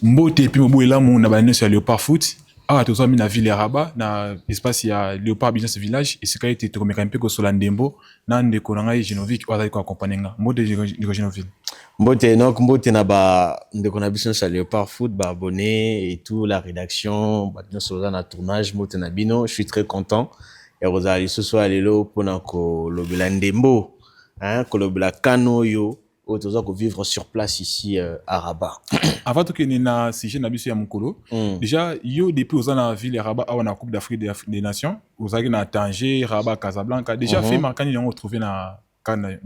Mbote puis mobo elamu na bane sur Léopard Foot. Ah, tout ça mis na ville Rabat na espace ya Léopard Business Village et c'est quand été to mekampe ko Solandembo na ndeko na ngai Genovic wazali ko accompagner nga. Mbote ndeko Genovic. Mbote donc mbote na ba ndeko na biso sur Léopard Foot ba abonné et tout la rédaction ba nyonso na tournage mbote na bino, je suis très content et rozali ce soir lelo pona ko lobela ndembo hein ko lobela kano yo autour de vivre sur place ici à Rabat. Avant que ni na sujet na biso ya mukolo, déjà yo depuis aux na ville Rabat à la Coupe d'Afrique des Nations, aux avez na Tanger, Rabat, Casablanca, déjà fait marquant ils ont retrouvé na Cannes.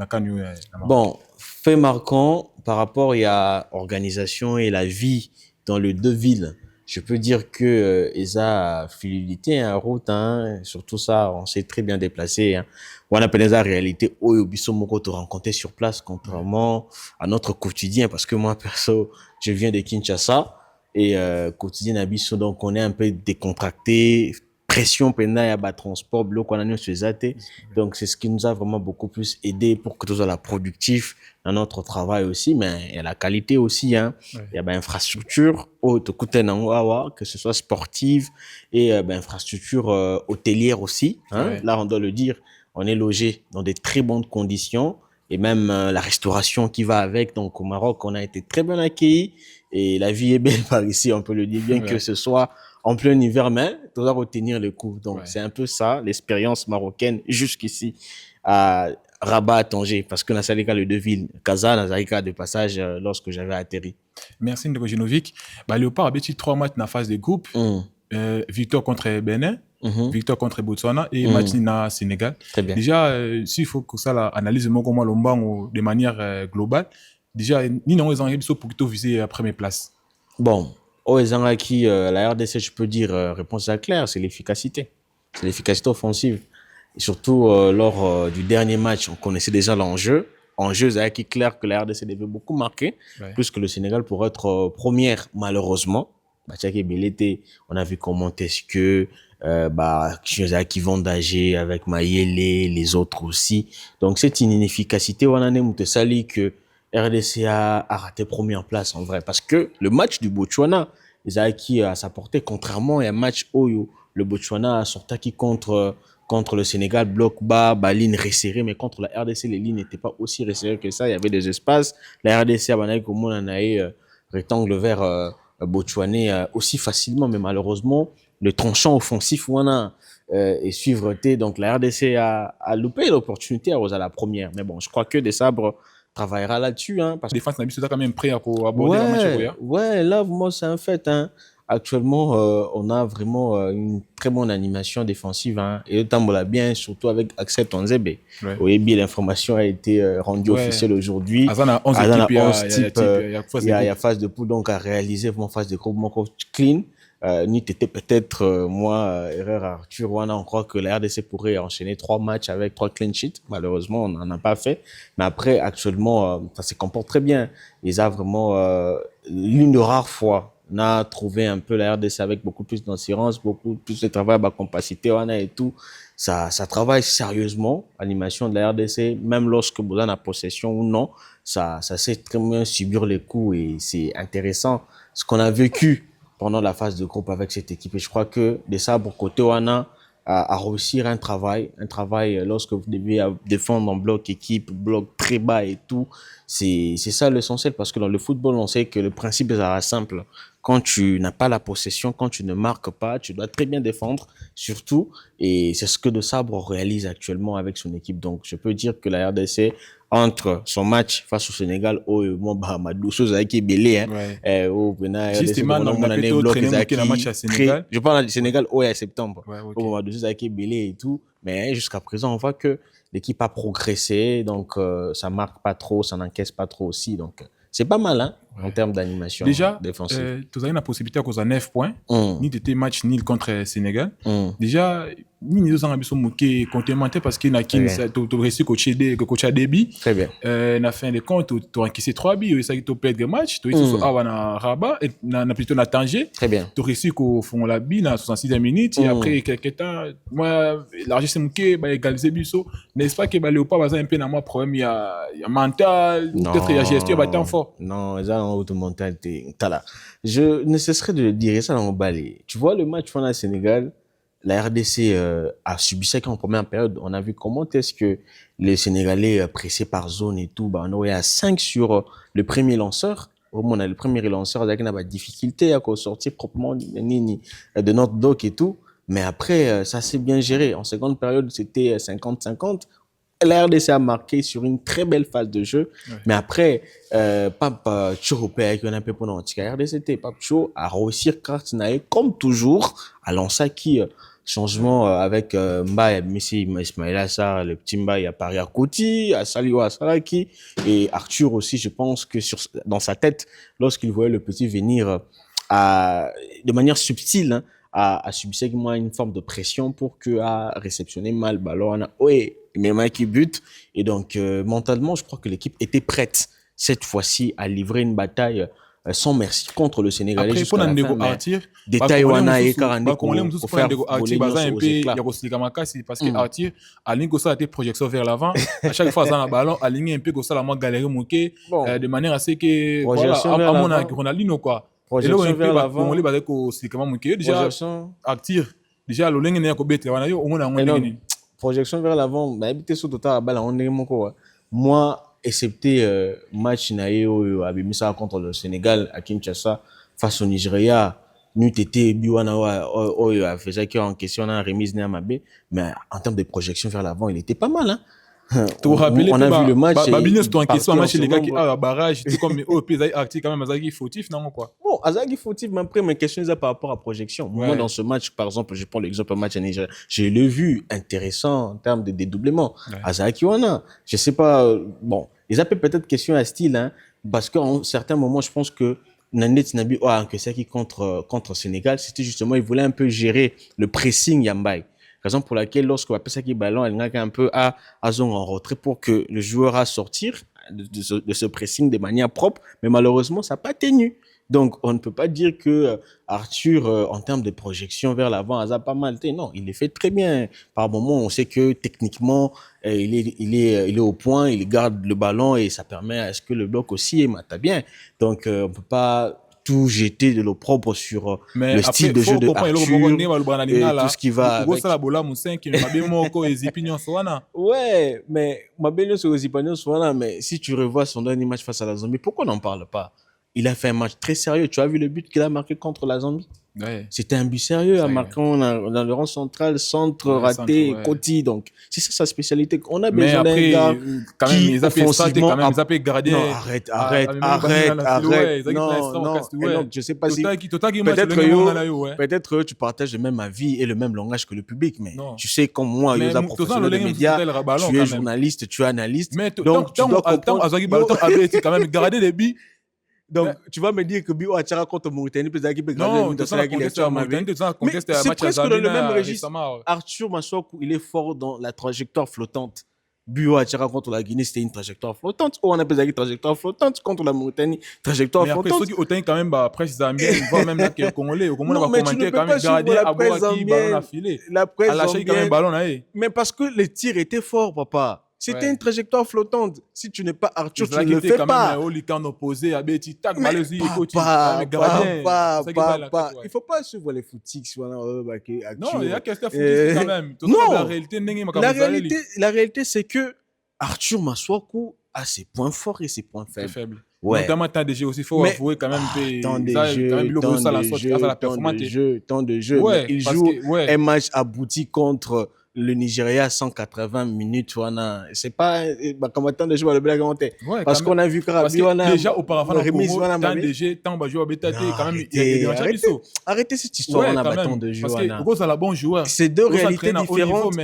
Bon, fait marquant par rapport à organisation et la vie dans les deux villes. Je peux dire que Esa fluidité en route, hein, surtout ça, on s'est très bien déplacé. Hein. On a la réalité où Obiso Moko te rencontrer sur place, contrairement à notre quotidien, parce que moi perso, je viens de Kinshasa et quotidien Abiso, donc on est un peu décontracté. Pression pendant le transport, bloc on a nous sur donc c'est ce qui nous a vraiment beaucoup plus aidé pour que tout soit productif dans notre travail aussi, mais il y a la qualité aussi, hein. Il y a infrastructure que ce soit sportive et infrastructure hôtelière aussi, hein. Là on doit le dire, on est logé dans des très bonnes conditions et même la restauration qui va avec. Donc au Maroc on a été très bien accueillis et la vie est belle par ici, on peut le dire, bien que ce soit en plein hiver, mais tu dois retenir le coup. Donc, c'est un peu ça, l'expérience marocaine jusqu'ici à Rabat, à Tanger. Parce que dans les deux villes, Casa, dans les de passage lorsque j'avais atterri. Merci, Ndeko Genovic. Léopard a battu 3 matchs dans la phase de groupe. Victoire contre Bénin, victoire contre Botswana et match na Sénégal. Très bien. Déjà, s'il faut que ça l'analyse de manière globale, déjà, ni non, ils ont pour viser la première place. Bon. La RDC, je peux dire, réponse à claire, c'est l'efficacité. C'est l'efficacité offensive. Et surtout, lors du dernier match, on connaissait déjà l'enjeu. Enjeu, c'est clair que la RDC devait beaucoup marquer, plus que le Sénégal pour être première, malheureusement. On a vu comment est-ce que qui vont d'âger avec Mayele, les autres aussi. Donc, c'est une inefficacité. On a sali que RDC a raté première place en vrai. Parce que le match du Botswana, ils ont acquis à sa portée, contrairement à un match où le Botswana a sorti contre le Sénégal, bloc bas, ligne resserrée, mais contre la RDC, les lignes n'étaient pas aussi resserrées que ça. Il y avait des espaces. La RDC a rectangle vers Botswanais aussi facilement, mais malheureusement, le tranchant offensif, et suivre donc la RDC a loupé l'opportunité à la première. Mais bon, je crois que des sabres travaillera là-dessus, hein, parce que défense n'a quand même prêt à aborder le match. Ouais, là, moi, c'est un fait, hein. Actuellement, on a vraiment une très bonne animation défensive, hein, et le temps l'a bien, surtout avec Axel Tonzebe. Oui, bien, l'information a été rendue officielle aujourd'hui. Il y a phase de poule, donc à réaliser vraiment phase de groupe clean. Ni t'étais peut-être erreur Arthur Wana, on croit que la RDC pourrait enchaîner 3 matchs avec 3 clean sheets. Malheureusement, on n'en a pas fait. Mais après, actuellement, ça se comporte très bien. Ils ont vraiment l'une de rares fois, on a trouvé un peu la RDC avec beaucoup plus d'assurance, beaucoup plus de travail, capacité, et tout. Ça travaille sérieusement, l'animation de la RDC, même lorsque vous en avez possession ou non, ça sait très bien subir les coups et c'est intéressant. Ce qu'on a vécu pendant la phase de groupe avec cette équipe. Et je crois que de ça, pour côté Wana, à réussir un travail lorsque vous devez défendre en bloc équipe, bloc très bas et tout, c'est ça l'essentiel, parce que dans le football, on sait que le principe est simple. Quand tu n'as pas la possession, quand tu ne marques pas, tu dois très bien défendre, surtout, et c'est ce que De Sabre réalise actuellement avec son équipe. Donc, je peux dire que la RDC, entre son match face au Sénégal, justement, on a plutôt traîné le match à Sénégal. Je parle du Sénégal à septembre. Et tout, mais jusqu'à présent, on voit que l'équipe a progressé, donc ça marque pas trop, ça n'encaisse pas trop aussi, donc c'est pas mal, hein, en termes d'animation défensive. Déjà, tu as une possibilité à cause de 9 points, ni de tes matchs nul contre Sénégal. Déjà, nini tozanga biso moke complémentaire parce que na Très kin bien. to réussi coach a débit Très bien. na fin de compte to encaissé 3 buts ça qui to perdre match to iso awa na Rabat et na plutôt na Tanger Très bien. to réussi ko font la bi na 66e minute et après quelques temps moi l'argent c'est moke ba égaliser biso n'est-ce pas que ba Léopard baza un peu na moi problème il y a mental peut-être il y a gestion ba temps fort Non, ça en haute mentalité. Tala. Je ne cesserai de le dire, ça dans mon balai. Tu vois le match face au Sénégal, la RDC a subi ça en première période. On a vu comment est-ce que les Sénégalais pressés par zone et tout, bah, on est à 5 sur le premier lanceur. Au moins, on a le premier lanceur avec une difficulté à sortir proprement de notre doc et tout. Mais après, ça s'est bien géré. En seconde période, c'était 50-50. La RDC a marqué sur une très belle phase de jeu. Ouais. Mais après, Pape Chouropé avec un peu pour notre RDC, Pape Chou a réussi Kartinae, comme toujours, à lancer qui changement avec Mbaye, Messi, Ismaïla Sarr, le petit Mbaye à Paris à Kouti, à Saliwa Salaki et Arthur aussi, je pense que dans sa tête, lorsqu'il voyait le petit venir de manière subtile, hein, à subir moi une forme de pression pour que à réceptionner mal le ballon. Oui, mais Mike qui bute. Et donc, mentalement, je crois que l'équipe était prête cette fois-ci à livrer une bataille sans merci contre le Sénégalais. Après, pour un Arthur, détail wana et Karandé pour faire Arthur, il y a aussi Gamakasi parce que Arthur, à l'ingé ça a été projection vers l'avant. À chaque fois, dans le ballon, à l'ingé un peu comme ça, la main galérer mouqué, de manière à ce que, voilà, à mon avis, Ronaldinho, quoi. Projection et là, vers l'avant. On les c'est comment mouqué. Déjà, Arthur, déjà, le lingue n'est pas bête, au moins, on projection vers l'avant, bah, habiter sur total, bah, on est mon quoi. Moi, excepté match naïo abimisa contre le Sénégal à Kinshasa face au Nigeria, nous t'étais biwana faisait qui en question en remise Néamabe, mais en termes de projection vers l'avant, il était pas mal, hein. On a vu le match. Babinus, toi, en question, match, les gars qui a barrage, c'est comme au pays actif quand même, Azagi fautif, non, quoi. Bon, Azagi fautif, mais après, ma question est par rapport à projection. Ouais. Moi, dans ce match, par exemple, je prends l'exemple match à Nigeria, je l'ai vu intéressant en termes de dédoublement. Ouais. Azagi Wana, je sais pas, bon, ils appellent peut-être question à style, hein, parce qu'en certains moments, je pense que Nanet Nabi, que c'est qui contre Sénégal, c'était justement, il voulait un peu gérer le pressing Yambai. Raison pour laquelle, lorsqu'on appelle ça qui ballon, elle n'a qu'un peu à zone en retrait pour que le joueur a sortir de ce pressing de manière propre, mais malheureusement, ça n'a pas tenu. Donc, on ne peut pas dire que Arthur, en termes de projection vers l'avant, a pas mal été. Non, il le fait très bien. Par moment, on sait que techniquement, il est au point, il garde le ballon et ça permet à ce que le bloc aussi mate bien. Donc, on ne peut pas tout jeter de l'opprobre sur le style de jeu de Arthur et tout ce qui va avec. Ouais, mais mais si tu revois son dernier match face à la Zambie, pourquoi on n'en parle pas? Il a fait un match très sérieux. Tu as vu le but qu'il a marqué contre la Zambie? Ouais. C'était un but sérieux, marquant dans le rang central, centre raté, Koti. Donc, c'est ça sa spécialité. On a besoin d'un gars quand même, ils offensivement... Ils appellent gradé. Non, arrête. Non, je sais pas si... Peut-être tu partages le même avis et le même langage que le public, mais tu sais comme moi, Yosa, professionnel de médias, tu es journaliste, tu es analyste. Mais donc, tu dois comprendre... quand même garder les billes. Donc, tu vas me dire que Bio Achara contre Mauritanie, peut-être qu'il peut garder mais c'est presque dans le même registre. Arthur Massokou, il est fort dans la trajectoire flottante. Bio Achara contre la Guinée, c'était une trajectoire flottante. Ou on appelle ça une trajectoire flottante contre la Mauritanie, trajectoire flottante. Mais après, ceux qui autant quand même, après, c'est Zambien, voire même là, que les Congolais, au Congolais, on va commenter quand même, garder à Boaki, ballon affilé. La presse zambienne. Mais parce que les tirs étaient forts, papa. C'était une trajectoire flottante. Si tu n'es pas Arthur, tu ne le fais pas. Il ne faut pas suivre les footix. Non, il y a qu'est-ce que quand même. Non, la réalité, c'est que Arthur Massokou a ses points forts et ses points faibles. Ouais. Notamment, tant de jeux aussi, il faut avouer quand même. Tant de jeux. Ouais, il joue un match abouti contre le Nigeria 180 minutes. C'est pas comme tant de joueurs le blague monté. Parce qu'on a vu que déjà auparavant, tant de joueurs quand même. Arrêtez cette histoire. On a tant de joueurs. Parce que la bon joueur. C'est deux réalités différentes.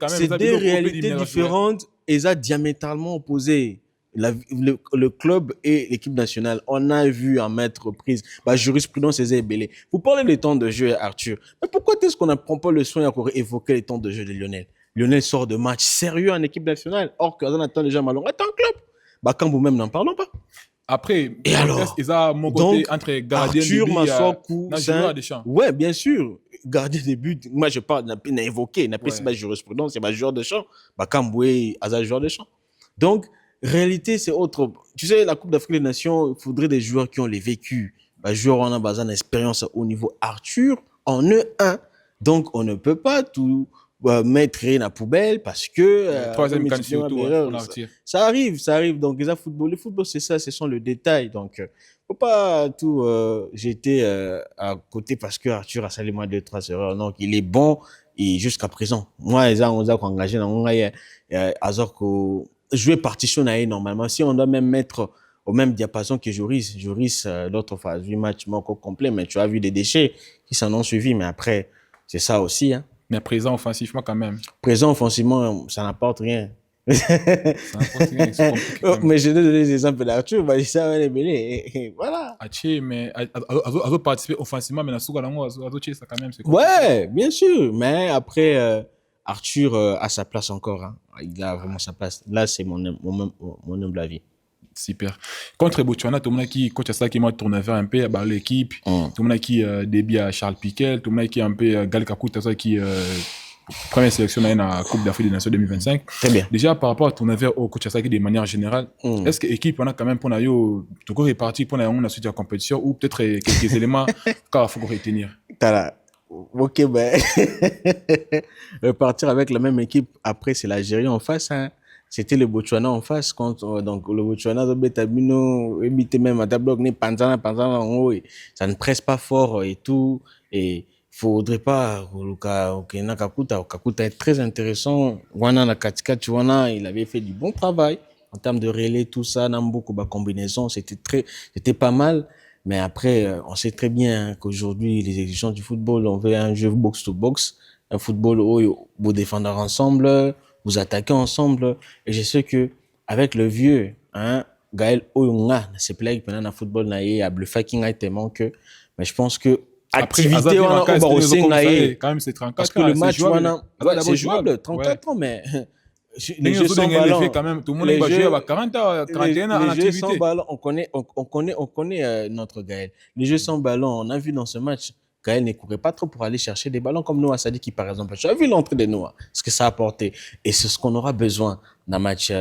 C'est deux réalités différentes et ça diamétralement opposées. le club et l'équipe nationale, on a vu en mettre prise. Jurisprudence, c'est Ebélé. Vous parlez des temps de jeu, Arthur. Mais pourquoi est-ce qu'on ne prend pas le soin encore évoquer les temps de jeu de Lionel? Lionel sort de match sérieux en équipe nationale, or que Jonathan déjà Malon est en club. Quand vous-même n'en parlons pas. Après, et alors, ils ont mon côté entre gardien Arthur de Massokou, but, ouais, bien sûr, gardien de but. Moi, je parle, n'a évoqué, n'a pas ouais. jurisprudence, c'est joueur de champ. Kamboué, Aza joueur de champ. Donc, réalité, c'est autre. Tu sais, la Coupe d'Afrique des Nations, il faudrait des joueurs qui ont les vécus. Joueurs en a besoin d'expérience au niveau Arthur en E1. Donc, on ne peut pas tout mettre dans la poubelle parce que troisième canne surtout, ça arrive. Donc le football c'est ça, ce sont le détail. Donc faut pas tout jeter à côté parce que Arthur a seulement 2-3 erreurs. Donc il est bon et jusqu'à présent moi on a engagé dans Azor ko jouer partition normalement si on doit même mettre au même diapason que Joris l'autre phase du match manque complet, mais tu as vu des déchets qui s'en ont suivi, mais après c'est ça aussi, hein. Mais présent offensivement quand même. Présent offensivement, ça n'apporte rien. Ça n'apporte rien, c'est compliqué. Mais je vais donner des exemples d'Arthur, ça va les mêler. Voilà. Mais à participer offensivement, mais à ça quand même. Ouais, bien sûr. Mais après, Arthur a sa place encore. Hein. Il a vraiment sa place. Là, c'est mon humble avis. Super. Contre Botswana, tout le monde qui coach ça qui m'a tourné vers un peu l'équipe, tout le monde qui débit à Charles Piquet, tout le monde qui est un peu Gal Kakuta qui première sélection dans la Coupe d'Afrique des Nations 2025. Très bien. Déjà par rapport à tourner vers au coach Asaki de manière générale, est-ce que l'équipe on a quand même pour tout coup réparti pour la suite de la compétition ou peut-être quelques éléments qu'il faut retenir. Ok, ben repartir avec la même équipe après c'est l'Algérie en face, hein. C'était le Botswana en face contre donc le Botswana même à tableau ça ne presse pas fort et tout et faudrait pas Kakuta est très intéressant wana na katika wana il avait fait du bon travail en termes de relais tout ça nambuko ba combinaison c'était pas mal, mais après on sait très bien qu'aujourd'hui les exigences du football on veut un jeu box to box, un football où vous défendez ensemble, vous attaquez ensemble, et je sais que avec le vieux, hein, Gaël Oyonga, c'est plaît pendant le football naïe à bluffé qui a tellement que, mais je pense que activité on a quand même c'est 34 parce que le match c'est jouable 34 ans, mais les jeux sans ballon quand même tout le monde va jouer à 40 ans 41 ans en activité. Les jeux sans ballon, on connaît notre Gaël. Les jeux sans ballon, on a vu dans ce match Gaël ne courait pas trop pour aller chercher des ballons comme Noah Sadiki, par exemple. Tu as vu l'entrée de Noah, ce que ça a apporté. Et c'est ce qu'on aura besoin dans le match.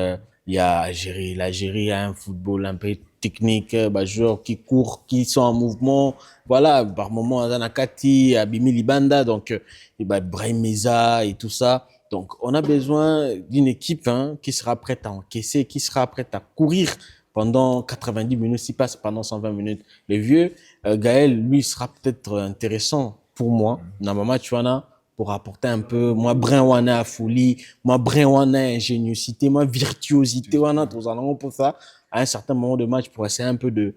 Il y a Algérie. L'Algérie a un football un peu technique, joueurs qui courent, qui sont en mouvement. Voilà, par moments, Zanakati, Abimi Libanda, donc Brahim Meza et tout ça. Donc, on a besoin d'une équipe qui sera prête à encaisser, qui sera prête à courir pendant 90 minutes, s'il passe pendant 120 minutes. Le vieux, Gaël, lui, sera peut-être intéressant pour moi, dans ma match, pour apporter un peu, moi, brin wana à folie, moi, brin wana à ingéniosité, moi, virtuosité, wana, tous allons pour ça, à un certain moment de match, pour essayer un peu de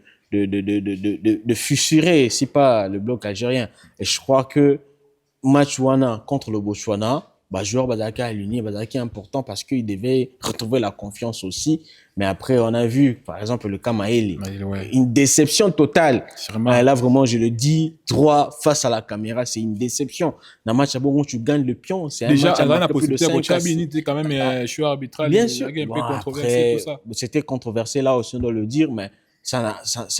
fissurer, si pas le bloc algérien. Et je crois que match wana contre le Botswana, joueur Badaki aligné, Badaki important parce qu'il devait retrouver la confiance aussi. Mais après, on a vu, par exemple, le cas Maëli. Une déception totale. Là, vraiment, je le dis, droit face à la caméra, c'est une déception. Dans un match où tu gagnes le pion, c'est un match à plus de 5 était quand même choix arbitral. Bien sûr. Il y a un peu controversé, tout ça. C'était controversé, là aussi, on doit le dire, mais ça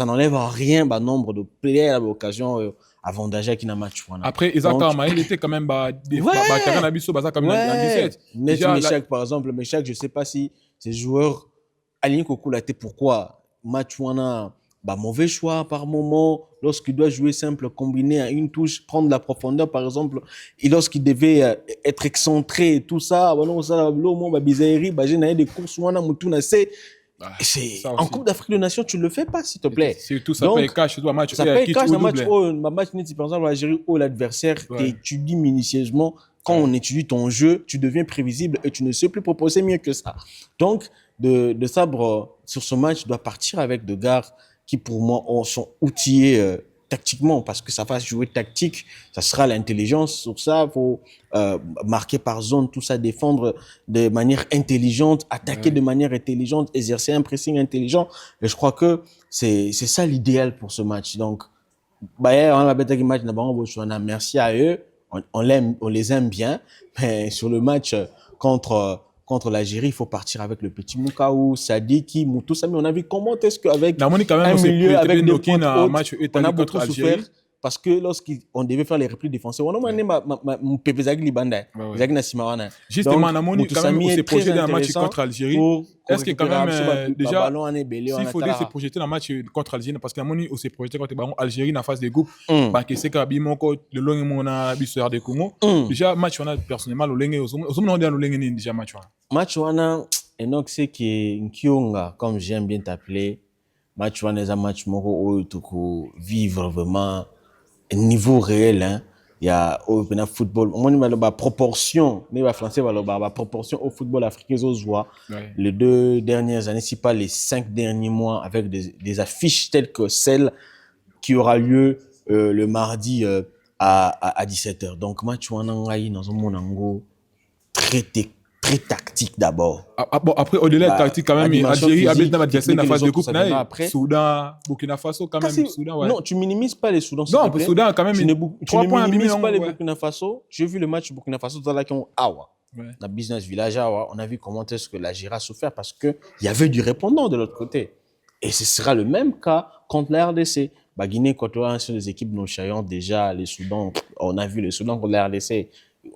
n'enlève rien, nombre de players à l'occasion, avant d'agir qui n'a match. Après, Isaac Armaï, il était quand même des comme en 17. Meshak, par exemple, Meshak, je ne sais pas si ces joueurs alignés Kokula était pourquoi match mauvais choix par moment lorsqu'il doit jouer simple, combiné à une touche, prendre la profondeur par exemple, et lorsqu'il devait être excentré et tout ça, des courses c'est en Coupe d'Afrique des Nations, tu le fais pas, s'il te plaît. Surtout ça paye cash, un match. Ça paye cash, un match par exemple, l'Algérie ou l'adversaire, tu étudies minutieusement. Quand on étudie ton jeu, tu deviens prévisible et tu ne sais plus proposer mieux que ça. Donc, de Sabre, sur ce match, doit partir avec des gars qui, pour moi, sont outillés tactiquement, parce que ça va jouer tactique, ça sera l'intelligence sur ça, faut marquer par zone, tout ça, défendre de manière intelligente, attaquer de manière intelligente, exercer un pressing intelligent. Et je crois que c'est ça l'idéal pour ce match. Donc, Bayern, on a bêta qui match, merci à eux, on les aime bien, mais sur le match contre l'Algérie, il faut partir avec le petit Moukaou, Sadiki, Moutou Sami. On a vu comment est-ce qu'avec quand un même, milieu avec des pointes hautes, match on a beaucoup contre souffert Algérie. parce que lorsqu'on devait faire les replis défensifs, on a demandé mon Pepe Zaghi Libanda, Zaghi Nassimawana. Justement, on a Moutou quand même Sami s'est est très projeté dans un match intéressant contre Algérie. pour Est-ce que quand même, déjà, ballon en ébélé, s'il faudrait se projeter dans un match contre Algérie, parce que on s'est projeté contre Algérie dans la phase des groupes, parce que c'est le long et mon habitué de Congo. Déjà, match on a personnellement le long on a le long déjà match. Match on a Enoch c'est qui Nkionga, comme j'aime bien t'appeler. Match on est un match moko où vivre vraiment un niveau réel, hein. Il y a au football, on a proportion, mais français proportion au football africain aux joie. Les 2 dernières années, si pas les 5 derniers mois, avec des affiches telles que celle qui aura lieu le mardi à 17h. Donc match on a dans un monde très tactique d'abord. Bon, après, au-delà de tactique, quand même, Algérie a bien adversaire dans la phase de groupe. Soudan, Burkina Faso, quand même. Soudan, ouais. Non, tu minimises pas les Soudans. Non, pour Soudan, quand même, tu ne minimises pas les Burkina Faso. J'ai vu le match Burkina Faso dans la Awa. Dans Business Village Awa, on a vu comment est-ce que l'Algérie a souffert parce qu'il y avait du répondant de l'autre côté. Et ce sera le même cas contre la RDC. Guinée équatoriale, sur des équipes nonchalantes, déjà, les Soudans, on a vu le Soudan contre la RDC.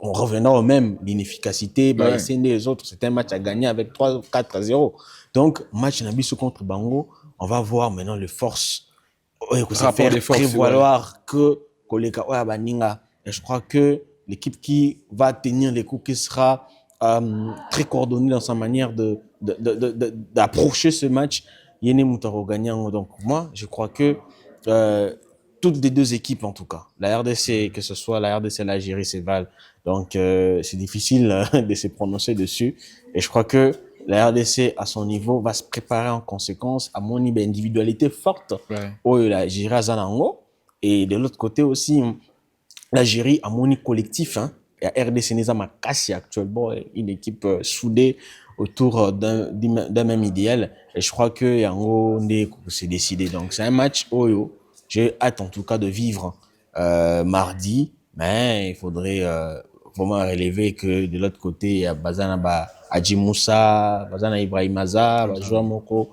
On revenant au même, l'inefficacité, les autres, c'était un match à gagner avec 3-4-0. Donc, match Nabiso contre Bango, on va voir maintenant les forces. Ça fait prévaloir que et je crois que l'équipe qui va tenir les coups, qui sera très coordonnée dans sa manière d'approcher ce match, Yene Moutaro gagnant. Donc, moi, je crois que toutes les 2 équipes, en tout cas, la RDC, que ce soit la RDC, l'Algérie, c'est Val. Donc, c'est difficile de se prononcer dessus. Et je crois que la RDC, à son niveau, va se préparer en conséquence à mon niveau individualité forte. L'Algérie à Zanango. Et de l'autre côté aussi, l'Algérie à mon niveau collectif. Hein. La RDC n'est pas cassée actuellement, une équipe soudée autour d'un même idéal. Et je crois que Yango c'est décidé. Donc, c'est un match Oyo. J'ai hâte en tout cas de vivre mardi, mais il faudrait vraiment relever que de l'autre côté, il y a Bazana Adji Moussa, Bazana Ibrahim Aza, Joao Moko,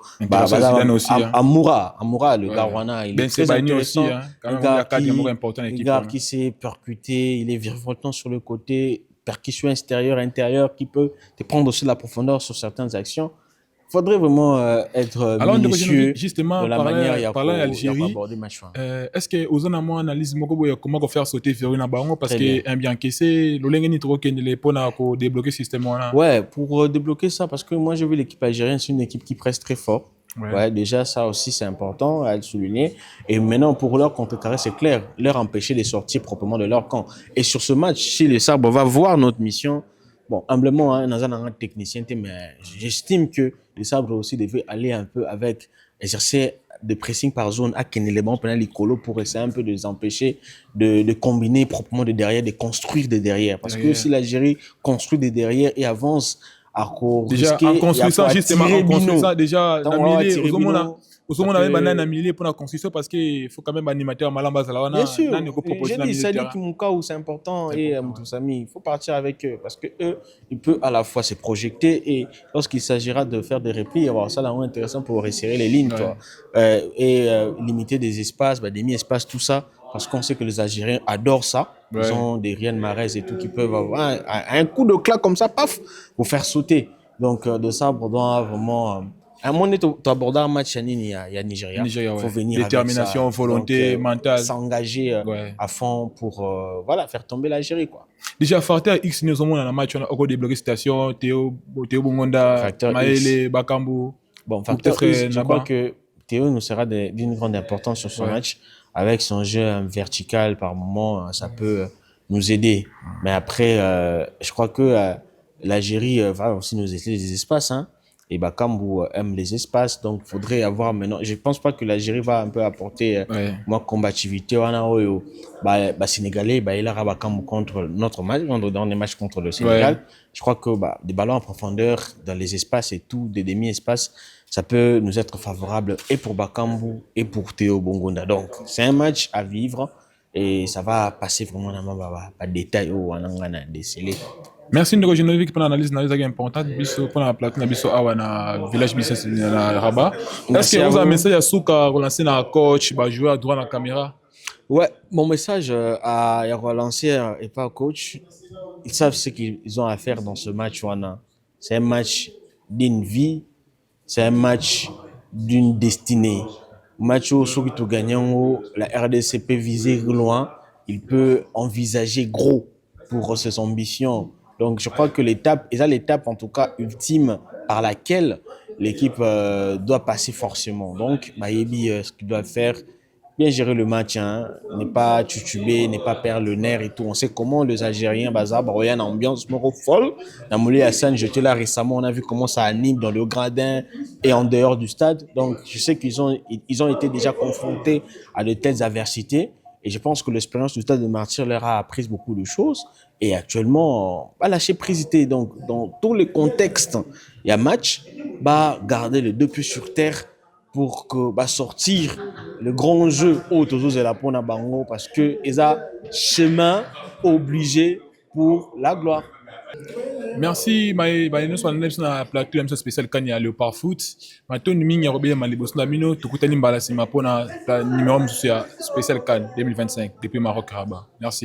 Amoura, le Garouana, il est très intéressant. Un gars qui s'est percuté, il est virevoltant sur le côté, percussion extérieure, qui peut te prendre aussi la profondeur sur certaines actions. Il faudrait vraiment être minutieux justement, de la manière parlant d'Algérie. Est-ce que vous avez une analyse comment faire sauter Ferruna Baron parce que bien encaissé, l'Olengeni trop qu'il est pour débloquer ce système là. Ouais, pour débloquer ça parce que moi j'ai vu l'équipe algérienne, c'est une équipe qui presse très fort. Ouais, déjà ça aussi c'est important à souligner. Et maintenant pour leur contrecarrer, c'est clair, leur empêcher de sortir proprement de leur camp. Et sur ce match, si les Sabres va voir notre mission. Bon, humblement, hein, dans un technicien, mais j'estime que les Sabres aussi devaient aller un peu avec, exercer de pressing par zone à Keneléban pendant les colos pour essayer un peu de les empêcher de combiner proprement de derrière, de construire de derrière. Parce que si l'Algérie construit de derrière et avance à cause déjà, en construisant justement, déjà, Au moment où on a un milieu pour la construction parce qu'il faut quand même un animateur malamba. Bien sûr, j'ai dit Sadiq Moukaou, c'est important et Moussami, il faut partir avec eux parce que eux, ils peuvent à la fois se projeter et lorsqu'il s'agira de faire des replis, avoir ça là intéressant pour resserrer les lignes et limiter des espaces, des mi-espaces, tout ça. Parce qu'on sait que les Algériens adorent ça. Ils ont des Ryan Mahrez et tout qui peuvent avoir un coup de claque comme ça, paf, pour faire sauter. Donc, de ça, doit vraiment. À un moment donné, tu abordes un match, il y a Nigeria. Il faut venir détermination, avec ça. volonté, donc, mentale. S'engager à fond pour faire tomber l'Algérie. Déjà, Facteur X, nous sommes dans le match, on a encore débloqué Station, Théo Bongonda, Maële, Bakambu. Bon, Facteur X, je crois que Théo nous sera d'une grande importance sur ce match. Avec son jeu vertical, par moment, ça peut nous aider. Mais après, je crois que l'Algérie va aussi nous laisser des espaces. Hein. Et Bakambu aime les espaces, donc il faudrait avoir maintenant. Je ne pense pas que l'Algérie va un peu apporter Ouais. moi combativité. Sénégalais, il a Bakambu contre notre match, dans les matchs contre le Ouais. Sénégal. Je crois que des ballons en profondeur dans les espaces et tout, des demi-espaces, ça peut nous être favorable et pour Bakambu et pour Théo Bongonda. Donc, c'est un match à vivre et ça va passer vraiment dans ma détail où on a décelé. Merci Ndeko Genovic pour l'analyse importante biso pour la plateau na biso awa na village business na Rabat. Est-ce que Merci à vous avez un vous. message à Souka relancer na coach, ba joueur droit na caméra? Ouais, mon message à Yaro Lancière et pas au coach, ils savent ce qu'ils ont à faire dans ce match. Wana. C'est un match d'une vie, c'est un match d'une destinée. Match où ceux qui gagnent, la RDC peut viser loin, il peut envisager gros pour ses ambitions. Donc je crois que l'étape, et ça l'étape en tout cas ultime par laquelle l'équipe doit passer forcément. Donc, Bayebi, ce qu'il doit faire, bien gérer le match, hein, ne pas tutuber, ne pas perdre le nerf et tout. On sait comment les Algériens, il y a une ambiance moro folle. Namouli Hassan, j'étais là récemment, on a vu comment ça anime dans le gradin et en dehors du stade. Donc, je sais ils ont été déjà confrontés à de telles adversités. Et je pense que l'expérience du stade de Martyr leur a appris beaucoup de choses. Et actuellement, pas lâcher prise. Donc, dans tous les contextes, il y a match, garder les deux pieds sur terre pour que sortir le grand jeu autour de la pona bango parce que ils ont chemin obligé pour la gloire. Merci nous sommes na plateau M spécial Kanya Léopard Foot. Maintenant mingi robé malibos na mino tukutani mbala sima pona numéro spécial Can 2025 depuis Maroc Rabat. Merci.